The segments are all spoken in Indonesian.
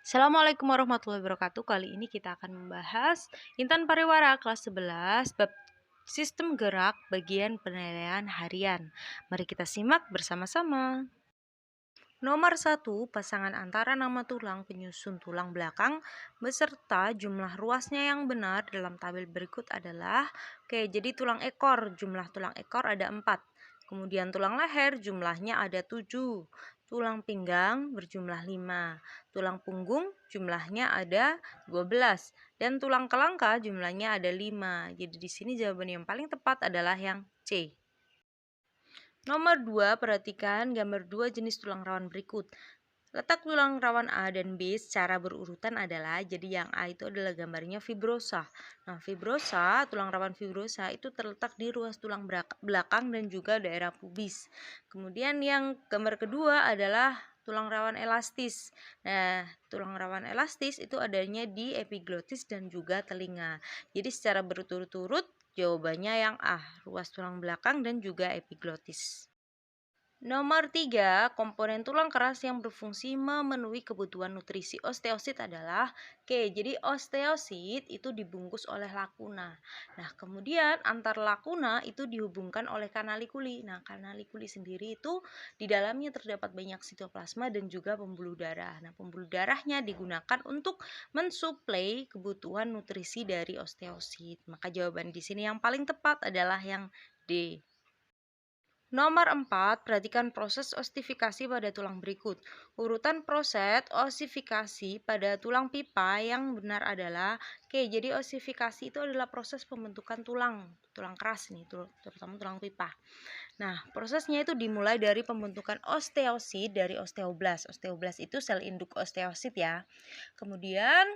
Assalamualaikum warahmatullahi wabarakatuh. Kali ini kita akan membahas Intan Pariwara kelas 11 bab sistem gerak bagian penilaian harian. Mari kita simak bersama-sama. Nomor 1, pasangan antara nama tulang penyusun tulang belakang beserta jumlah ruasnya yang benar dalam tabel berikut adalah jadi tulang ekor, jumlah tulang ekor ada 4. Kemudian tulang leher jumlahnya ada 7. Tulang pinggang berjumlah 5. Tulang punggung jumlahnya ada 12 dan tulang kelangka jumlahnya ada 5. Jadi di sini jawaban yang paling tepat adalah yang C. Nomor 2, perhatikan gambar 2 jenis tulang rawan berikut. Letak tulang rawan A dan B secara berurutan adalah, jadi yang A itu adalah gambarnya fibrosa. Nah, fibrosa, tulang rawan fibrosa itu terletak di ruas tulang belakang dan juga daerah pubis. Kemudian yang gambar kedua adalah tulang rawan elastis. Nah, tulang rawan elastis itu adanya di epiglotis dan juga telinga. Jadi secara berturut-turut jawabannya yang A, ruas tulang belakang dan juga epiglotis. Nomor 3, komponen tulang keras yang berfungsi memenuhi kebutuhan nutrisi osteosit adalah jadi osteosit itu dibungkus oleh lakuna. Nah, kemudian antar lakuna itu dihubungkan oleh kanalikuli. Nah, kanalikuli sendiri itu di dalamnya terdapat banyak sitoplasma dan juga pembuluh darah. Nah, pembuluh darahnya digunakan untuk mensuplai kebutuhan nutrisi dari osteosit. Maka jawaban di sini yang paling tepat adalah yang D. Nomor 4, perhatikan proses ossifikasi pada tulang berikut. Urutan proses ossifikasi pada tulang pipa yang benar adalah jadi ossifikasi itu adalah proses pembentukan tulang keras nih, terutama tulang pipa. Nah, prosesnya itu dimulai dari pembentukan osteosit dari osteoblas. Osteoblas itu sel induk osteosit ya. Kemudian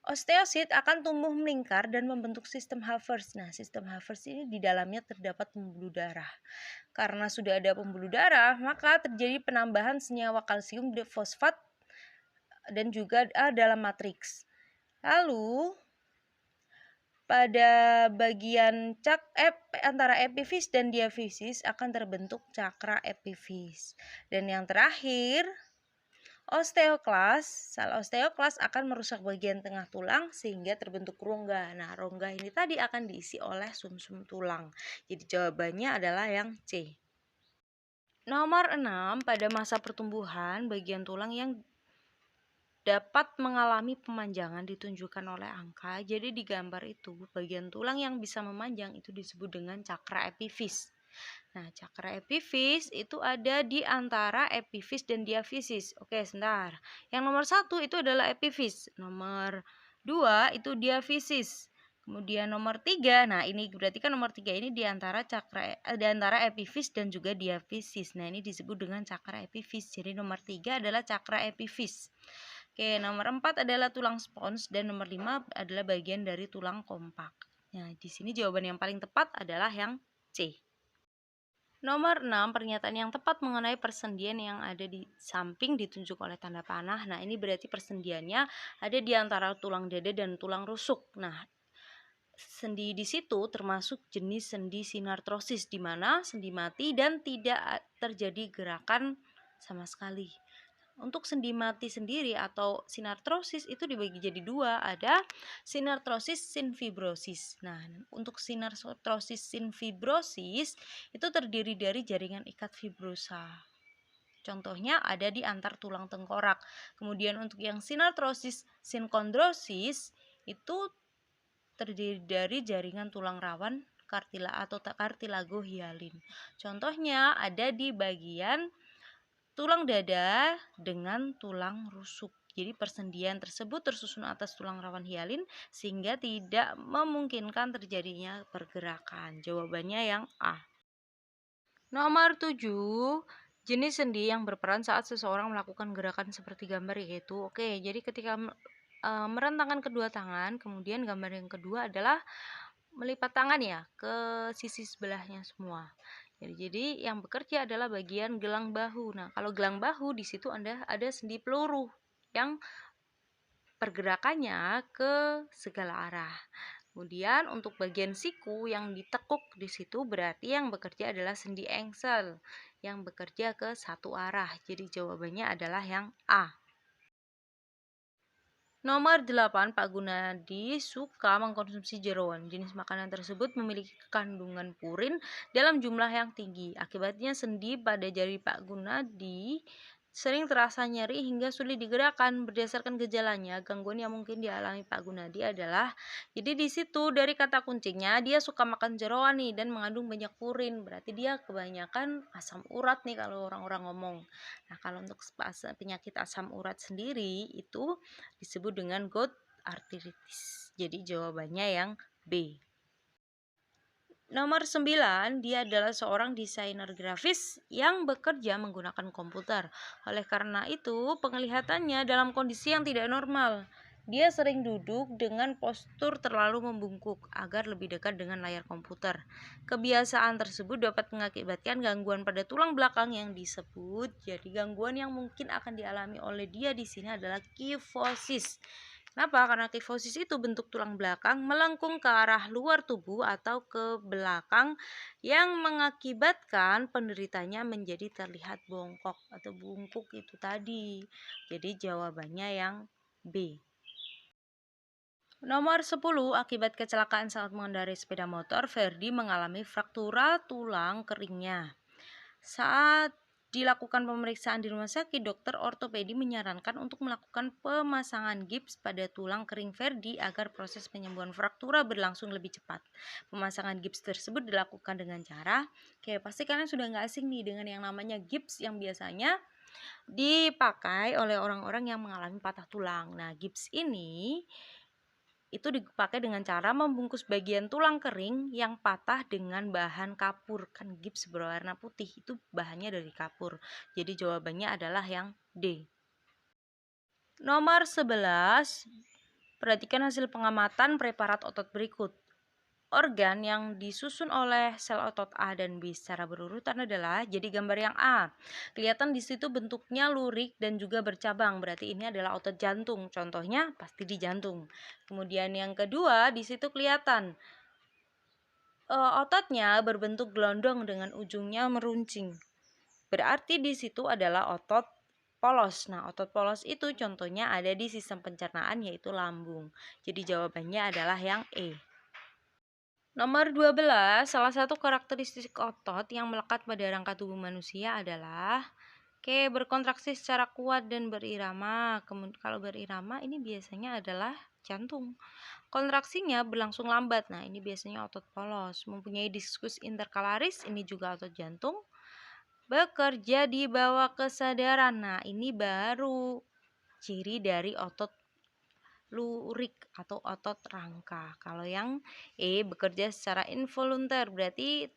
osteosit akan tumbuh melingkar dan membentuk sistem Havertz. Nah, sistem Havertz ini di dalamnya terdapat pembuluh darah. Karena sudah ada pembuluh darah, maka terjadi penambahan senyawa kalsium fosfat dan juga dalam matriks. Lalu pada bagian antara epifis dan diafisis akan terbentuk cakra epifis. Dan yang terakhir, sel osteoklas akan merusak bagian tengah tulang sehingga terbentuk rongga. Nah, rongga ini tadi akan diisi oleh sumsum tulang. Jadi jawabannya adalah yang C. Nomor 6, pada masa pertumbuhan, bagian tulang yang dapat mengalami pemanjangan ditunjukkan oleh angka. Jadi di gambar itu, bagian tulang yang bisa memanjang itu disebut dengan cakra epifis. Nah, cakra epifis itu ada di antara epifis dan diafisis. Oke, sebentar. Yang nomor 1 itu adalah epifis. Nomor 2 itu diafisis. Kemudian nomor 3, nah ini berarti kan nomor 3 ini di antara epifis dan juga diafisis. Nah, ini disebut dengan cakra epifis. Jadi nomor 3 adalah cakra epifis. Oke, nomor 4 adalah tulang spons dan nomor 5 adalah bagian dari tulang kompak. Nah, di sini jawaban yang paling tepat adalah yang C. Nomor 6, pernyataan yang tepat mengenai persendian yang ada di samping ditunjuk oleh tanda panah. Nah, ini berarti persendiannya ada di antara tulang dada dan tulang rusuk. Nah, sendi di situ termasuk jenis sendi sinartrosis di mana sendi mati dan tidak terjadi gerakan sama sekali. Untuk sendi mati sendiri atau sinartrosis itu dibagi jadi 2, ada sinartrosis sinfibrosis. Nah, untuk sinartrosis sinfibrosis itu terdiri dari jaringan ikat fibrosa. Contohnya ada di antar tulang tengkorak. Kemudian untuk yang sinartrosis sinkondrosis itu terdiri dari jaringan tulang rawan kartilago hialin. Contohnya ada di bagian tulang dada dengan tulang rusuk. Jadi persendian tersebut tersusun atas tulang rawan hialin sehingga tidak memungkinkan terjadinya pergerakan. Jawabannya yang A. Nomor 7, jenis sendi yang berperan saat seseorang melakukan gerakan seperti gambar yaitu jadi ketika merentangkan kedua tangan, kemudian gambar yang kedua adalah melipat tangan ya ke sisi sebelahnya semua. Jadi yang bekerja adalah bagian gelang bahu. Nah, kalau gelang bahu di situ ada sendi peluru yang pergerakannya ke segala arah. Kemudian untuk bagian siku yang ditekuk di situ berarti yang bekerja adalah sendi engsel yang bekerja ke satu arah. Jadi jawabannya adalah yang A. Nomor 8, Pak Gunadi suka mengkonsumsi jeroan. Jenis makanan tersebut memiliki kandungan purin dalam jumlah yang tinggi. Akibatnya sendi pada jari Pak Gunadi sering terasa nyeri hingga sulit digerakkan. Berdasarkan gejalanya, gangguan yang mungkin dialami Pak Gunadi adalah, jadi di situ dari kata kuncinya dia suka makan jeroan nih dan mengandung banyak purin. Berarti dia kebanyakan asam urat nih kalau orang-orang ngomong. Nah, kalau untuk penyakit asam urat sendiri itu disebut dengan gout arthritis. Jadi jawabannya yang B. Nomor 9, dia adalah seorang desainer grafis yang bekerja menggunakan komputer. Oleh karena itu, penglihatannya dalam kondisi yang tidak normal. Dia sering duduk dengan postur terlalu membungkuk agar lebih dekat dengan layar komputer. Kebiasaan tersebut dapat mengakibatkan gangguan pada tulang belakang yang disebut. Jadi gangguan yang mungkin akan dialami oleh dia di sini adalah kifosis. Kenapa? Karena kifosis itu bentuk tulang belakang melengkung ke arah luar tubuh atau ke belakang yang mengakibatkan penderitanya menjadi terlihat bongkok atau bungkuk itu tadi. Jadi jawabannya yang B. Nomor 10, akibat kecelakaan saat mengendarai sepeda motor, Ferdi mengalami fraktura tulang keringnya. Saat dilakukan pemeriksaan di rumah sakit, dokter ortopedi menyarankan untuk melakukan pemasangan gips pada tulang kering Ferdi agar proses penyembuhan fraktura berlangsung lebih cepat. Pemasangan gips tersebut dilakukan dengan cara, pasti kalian sudah nggak asing nih dengan yang namanya gips yang biasanya dipakai oleh orang-orang yang mengalami patah tulang. Nah, gips ini itu dipakai dengan cara membungkus bagian tulang kering yang patah dengan bahan kapur. Kan gips berwarna putih itu bahannya dari kapur. Jadi jawabannya adalah yang D. Nomor 11, perhatikan hasil pengamatan preparat otot berikut. Organ yang disusun oleh sel otot A dan B secara berurutan adalah, jadi gambar yang A. Kelihatan di situ bentuknya lurik dan juga bercabang, berarti ini adalah otot jantung. Contohnya pasti di jantung. Kemudian yang kedua, di situ kelihatan ototnya berbentuk gelondong dengan ujungnya meruncing. Berarti di situ adalah otot polos. Nah, otot polos itu contohnya ada di sistem pencernaan yaitu lambung. Jadi jawabannya adalah yang E. Nomor 12, salah satu karakteristik otot yang melekat pada rangka tubuh manusia adalah berkontraksi secara kuat dan berirama. Kalau berirama ini biasanya adalah jantung. Kontraksinya berlangsung lambat. Nah, ini biasanya otot polos. Mempunyai diskus interkalaris, ini juga otot jantung. Bekerja di bawah kesadaran. Nah, ini baru ciri dari otot lurik atau otot rangka. Kalau yang E bekerja secara involunter, berarti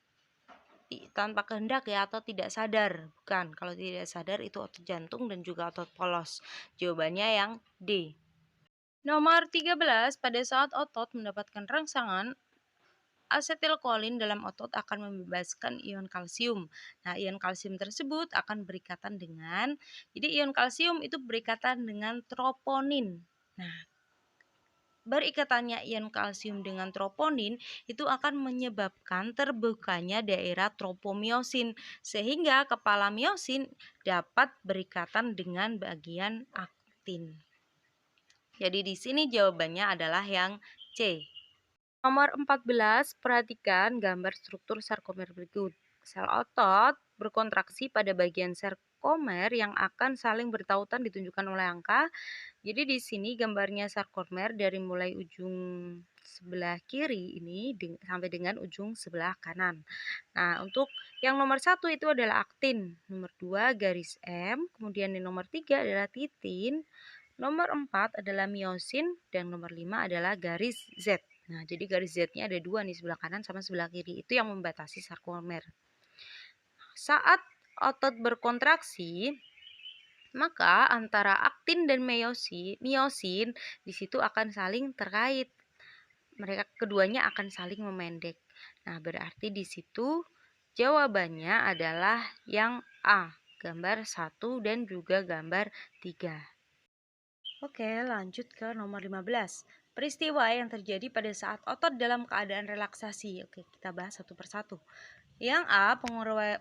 tanpa kehendak ya atau tidak sadar. Bukan, kalau tidak sadar itu otot jantung dan juga otot polos. Jawabannya yang D. Nomor 13, pada saat otot mendapatkan rangsangan, asetilkolin dalam otot akan membebaskan ion kalsium. Nah, ion kalsium tersebut akan berikatan dengan, jadi ion kalsium itu berikatan dengan troponin. Nah, berikatannya ion kalsium dengan troponin itu akan menyebabkan terbukanya daerah tropomiosin sehingga kepala miosin dapat berikatan dengan bagian aktin. Jadi di sini jawabannya adalah yang C. Nomor 14, perhatikan gambar struktur sarkomer berikut. Sel otot berkontraksi pada bagian sarkomer yang akan saling bertautan ditunjukkan oleh angka. Jadi di sini gambarnya sarkomer dari mulai ujung sebelah kiri ini sampai dengan ujung sebelah kanan. Nah, untuk yang nomor 1 itu adalah aktin, nomor 2 garis M, kemudian yang nomor 3 adalah titin, nomor 4 adalah miosin, dan nomor 5 adalah garis Z. Nah, jadi garis Z-nya ada 2 nih, sebelah kanan sama sebelah kiri. Itu yang membatasi sarkomer. Saat otot berkontraksi, maka antara aktin dan miosin di situ akan saling terkait. Mereka keduanya akan saling memendek. Nah, berarti di situ jawabannya adalah yang A, gambar 1 dan juga gambar 3. Oke, lanjut ke nomor 15. Peristiwa yang terjadi pada saat otot dalam keadaan relaksasi. Oke, kita bahas satu persatu. Yang A,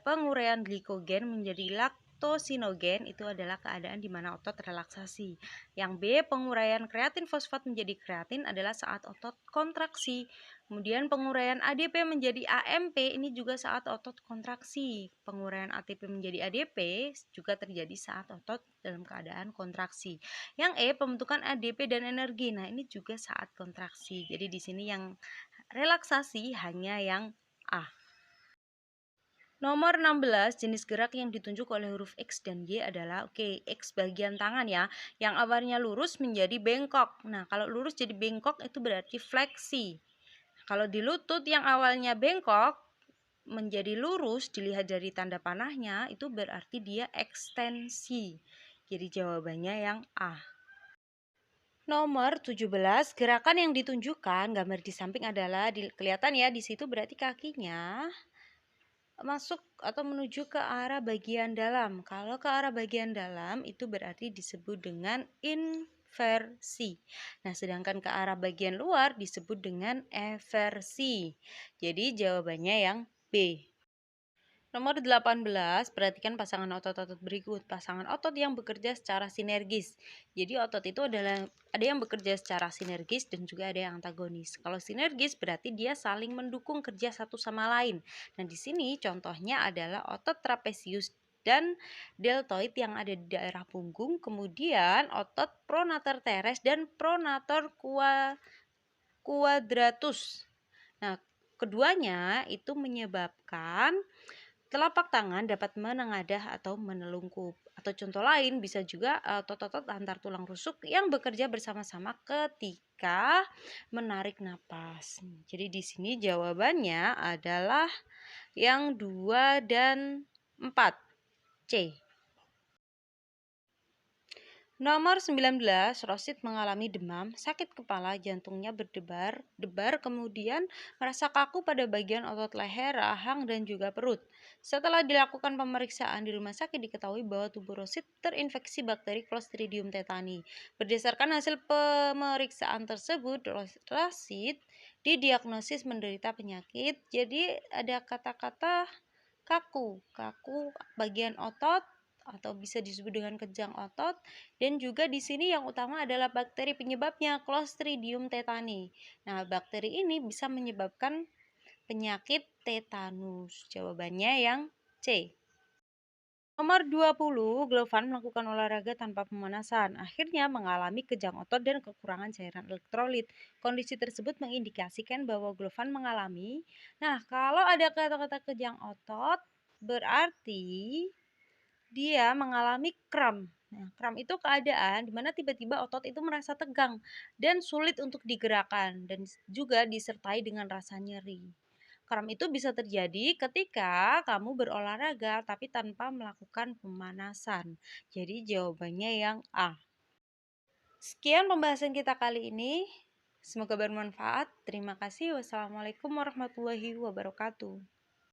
penguraian glikogen menjadi oktosinogen itu adalah keadaan di mana otot relaksasi. Yang B, penguraian kreatin fosfat menjadi kreatin adalah saat otot kontraksi. Kemudian penguraian ADP menjadi AMP ini juga saat otot kontraksi. Penguraian ATP menjadi ADP juga terjadi saat otot dalam keadaan kontraksi. Yang E, pembentukan ADP dan energi. Nah, ini juga saat kontraksi. Jadi di sini yang relaksasi hanya yang A. Nomor 16, jenis gerak yang ditunjuk oleh huruf X dan Y adalah X bagian tangan ya, yang awalnya lurus menjadi bengkok. Nah, kalau lurus jadi bengkok itu berarti fleksi. Kalau di lutut yang awalnya bengkok menjadi lurus, dilihat dari tanda panahnya, itu berarti dia ekstensi. Jadi jawabannya yang A. Nomor 17, gerakan yang ditunjukkan gambar di samping adalah kelihatan ya di situ berarti kakinya masuk atau menuju ke arah bagian dalam. Kalau ke arah bagian dalam itu berarti disebut dengan inversi. Nah, sedangkan ke arah bagian luar disebut dengan eversi. Jadi jawabannya yang B. Nomor 18, perhatikan pasangan otot-otot berikut. Pasangan otot yang bekerja secara sinergis. Jadi otot itu adalah ada yang bekerja secara sinergis dan juga ada yang antagonis. Kalau sinergis berarti dia saling mendukung kerja satu sama lain. Nah, di sini contohnya adalah otot trapezius dan deltoid yang ada di daerah punggung, kemudian otot pronator teres dan pronator quadratus. Nah, keduanya itu menyebabkan telapak tangan dapat menengadah atau menelungkup. Atau contoh lain bisa juga otot-otot antar tulang rusuk yang bekerja bersama-sama ketika menarik napas. Jadi di sini jawabannya adalah yang 2 dan 4. C. Nomor 19, Rosid mengalami demam, sakit kepala, jantungnya berdebar, kemudian merasa kaku pada bagian otot leher, rahang, dan juga perut. Setelah dilakukan pemeriksaan di rumah sakit, diketahui bahwa tubuh Rosid terinfeksi bakteri Clostridium tetani. Berdasarkan hasil pemeriksaan tersebut, Rosid didiagnosis menderita penyakit. Jadi ada kata-kata kaku bagian otot atau bisa disebut dengan kejang otot, dan juga di sini yang utama adalah bakteri penyebabnya Clostridium tetani. Nah, bakteri ini bisa menyebabkan penyakit tetanus. Jawabannya yang C. Nomor 20, Glovan melakukan olahraga tanpa pemanasan. Akhirnya mengalami kejang otot dan kekurangan cairan elektrolit. Kondisi tersebut mengindikasikan bahwa Glovan mengalami. Nah, kalau ada kata-kata kejang otot, berarti dia mengalami kram. Nah, kram itu keadaan di mana tiba-tiba otot itu merasa tegang dan sulit untuk digerakkan dan juga disertai dengan rasa nyeri. Kram itu bisa terjadi ketika kamu berolahraga tapi tanpa melakukan pemanasan. Jadi jawabannya yang A. Sekian pembahasan kita kali ini. Semoga bermanfaat. Terima kasih. Wassalamualaikum warahmatullahi wabarakatuh.